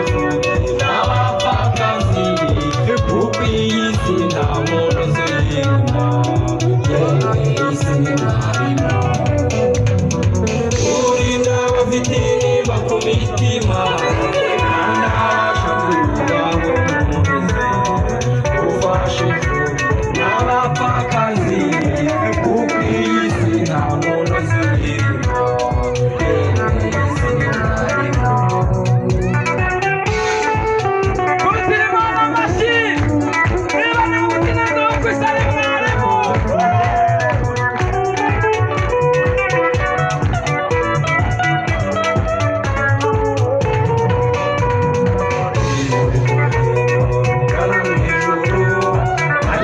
imfubyi n'abapfakazi, kuko iyi si nta muntu uzirimo, yewe isi ni mwarimu. Urinda abafite intimba ku mitima, kandi abasha kubahumuriza. Ufashe imfubyi n'abapfakazi, kuko iyi si nta muntu uzirimo, yewe isi ni mwarimu.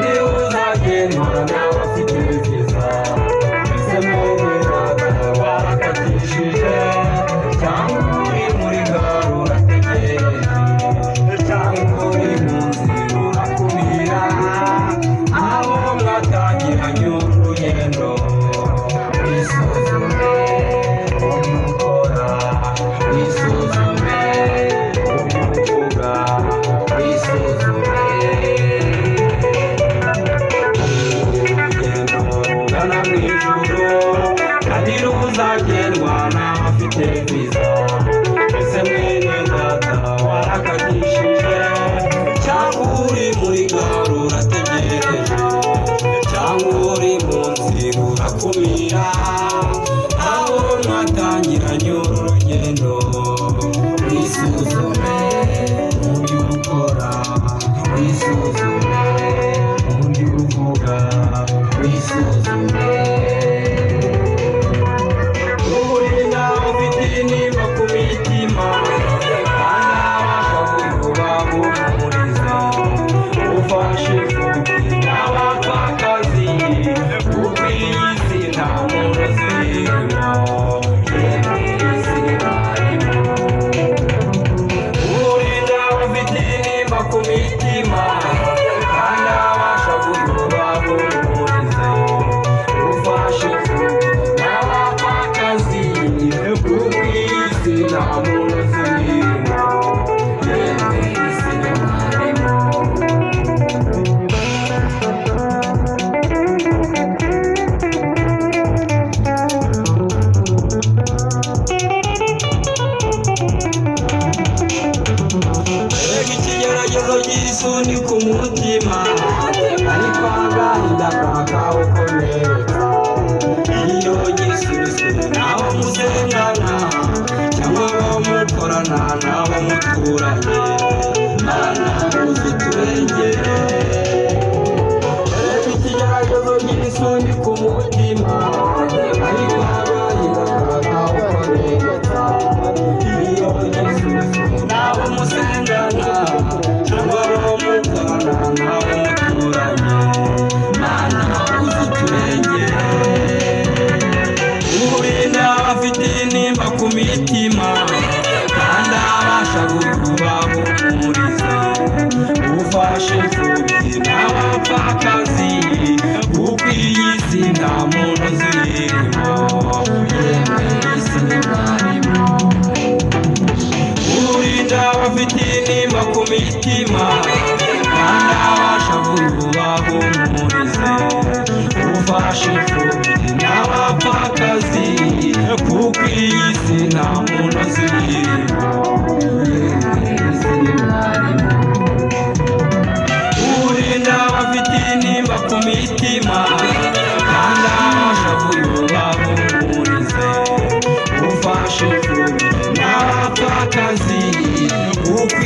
Uzagendwa n'abafite viza, ese mwene data warakatishije, cyangwa uri muri gare urategereje, cyangwa uri mu nzira urakumira, aho mwatangiranye urugendo. Wisuzume mu byo ukora, wisuzume mu byo uvuga, wisuzume. Intimba ku mitima, kandi abasha kubahumuriza. Ufashe imfubyi n'abapfakazi, kuko iyi si nta muntu uzirimo, yewe isi ni mwarimu. Urinda abafite intimba ku mitima, kandi abasha kubahumuriza. Ufashe imfubyi n'abapfakazi, kuko iyi si nta muntu uzirimo, yewe isi ni mwarimu. Erega ikigeragezo cy'isuni ku mutima, ariko agahinda kakawukomeretsa. Iyo gisubizwe n'abo musengana, cyangwa abo mukorana n'abo muturanye, Mana uzi turengere. Erega ikigeragezo cy'isuni ku mutima, ariko agahinda kakawukomeretsa. Iyo gisubizwe n'abo musengana, cyangwa abo mukorana n'abo muturanye, Mana uzi turengere. Urinda abafite intimba ku mitima, kandi abasha kubahumuriza. Ufashe imfubyi n'abapfakazi, kuko iyi si nta muntu uzirimo, yewe isi ni mwarimu. Urinda abafite intimba ku mitima, kandi abasha kubahumuriza. Ufashe imfubyi n'abapfakazi, kuko iyi si nta muntu uzirimo, yewe isi ni mwarimu. Urinda abafite intimba ku mitima, kandi abasha kubahumuriza. Ufashe imfubyi n'abapfakazi, kuko